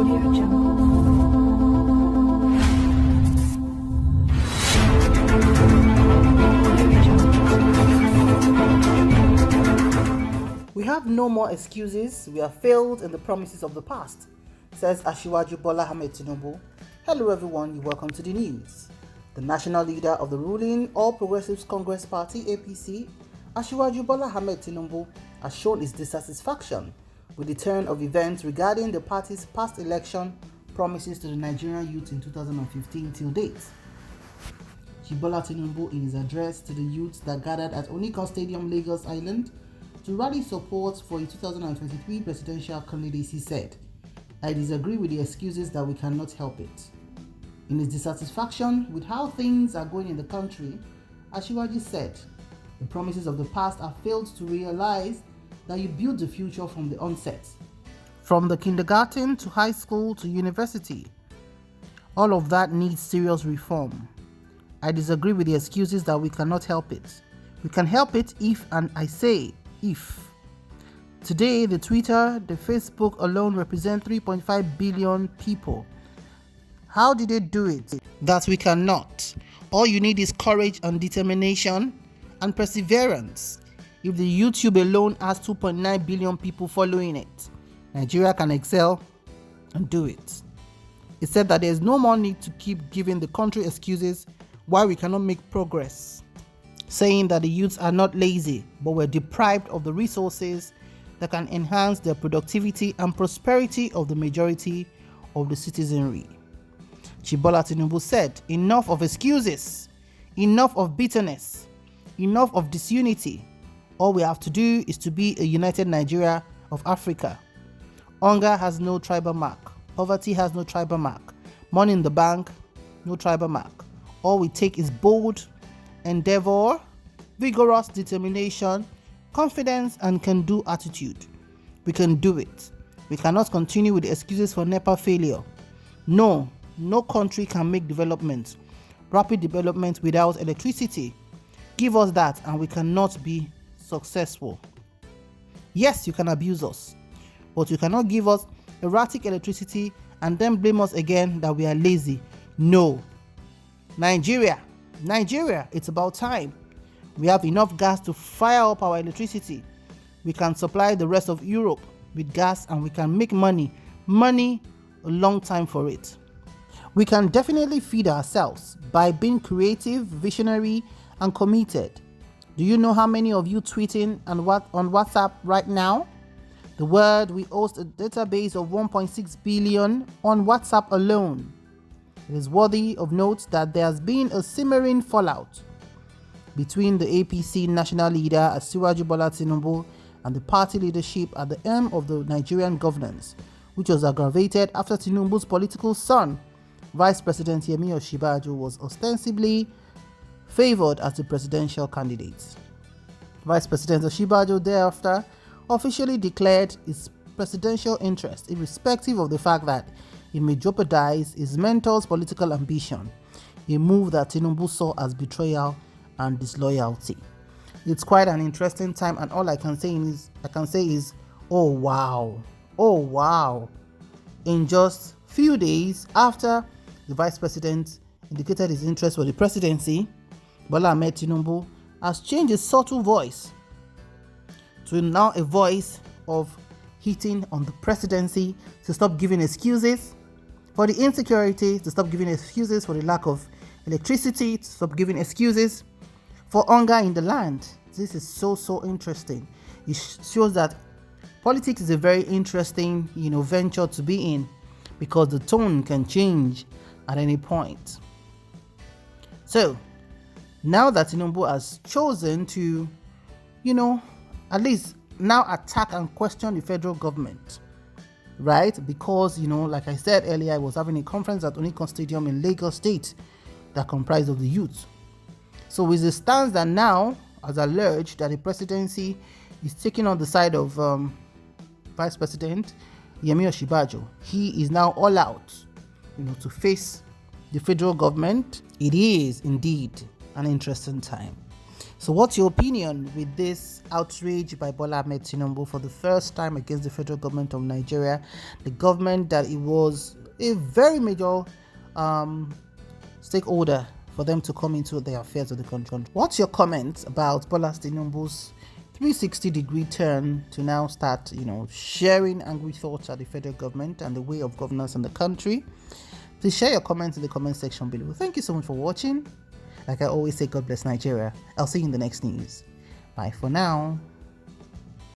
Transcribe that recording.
We have no more excuses. We have failed in the promises of the past, says Asiwaju Bola Tinubu. Hello everyone, you're welcome to the news. The national leader of the ruling All Progressives Congress Party, APC, Asiwaju Bola Tinubu, has shown his dissatisfaction with the turn of events regarding the party's past election promises to the Nigerian youth in 2015 till date. Bola Tinubu, in his address to the youths that gathered at Onikan Stadium, Lagos Island, to rally support for a 2023 presidential candidacy, said, "I disagree with the excuses that we cannot help it." In his dissatisfaction with how things are going in the country, Asiwaju said, "The promises of the past have failed to realize that you build the future from the onset. From the kindergarten to high school to university, all of that needs serious reform. I disagree with the excuses that we cannot help it. We can help it if, and I say if. Today, the Twitter, the Facebook alone represent 3.5 billion people. How did they do it? That we cannot. All you need is courage and determination and perseverance. If the YouTube alone has 2.9 billion people following it, Nigeria can excel and do it." He said that there is no more need to keep giving the country excuses why we cannot make progress, saying that the youths are not lazy, but were deprived of the resources that can enhance the productivity and prosperity of the majority of the citizenry. Bola Tinubu said, "Enough of excuses, enough of bitterness, enough of disunity. All we have to do is to be a united Nigeria of Africa. Hunger has no tribal mark. Poverty has no tribal mark. Money in the bank, no tribal mark. All we take is bold endeavor, vigorous determination, confidence, and can-do attitude. We can do it. We cannot continue with the excuses for NEPA failure. No country can make development, rapid development without electricity. Give us that and we cannot be successful. Yes, you can abuse us, but you cannot give us erratic electricity and then blame us again that we are lazy. No. Nigeria, it's about time. We have enough gas to fire up our electricity. We can supply the rest of Europe with gas and we can make money a long time for it. We can definitely feed ourselves by being creative, visionary, and committed. Do you know how many of you tweeting and on WhatsApp right now? The word, we host a database of 1.6 billion on WhatsApp alone. It is worthy of note that there has been a simmering fallout between the APC national leader Asiwaju Bola Tinubu and the party leadership at the helm of the Nigerian governance, which was aggravated after Tinubu's political son, Vice President Yemi Osinbajo, was ostensibly favored as the presidential candidate. Vice President Osinbajo thereafter officially declared his presidential interest, irrespective of the fact that it may jeopardize his mentor's political ambition, a move that Tinubu saw as betrayal and disloyalty. It's quite an interesting time, and all I can say is, oh wow. In just few days after the vice president indicated his interest for the presidency, Bola Tinubu has changed his subtle voice to now a voice of hitting on the presidency, to stop giving excuses for the insecurity, to stop giving excuses for the lack of electricity, to stop giving excuses for hunger in the land. This is so interesting. It shows that politics is a very interesting, venture to be in, because the tone can change at any point. So now that Tinubu has chosen to, at least now attack and question the federal government, right? Because, like I said earlier, I was having a conference at Onikan Stadium in Lagos State that comprised of the youth. So with the stance that now has alleged that the presidency is taking on the side of Vice President Yemi Osinbajo, he is now all out, to face the federal government. It is indeed an interesting time. So what's your opinion with this outrage by Bola Tinubu for the first time against the federal government of Nigeria, the government that it was a very major stakeholder for them to come into the affairs of the country? What's your comment about Bola Tinubu's 360-degree turn to now start, sharing angry thoughts at the federal government and the way of governance in the country? Please share your comments in the comment section below. Thank you so much for watching. Like I always say, God bless Nigeria. I'll see you in the next news. Bye for now.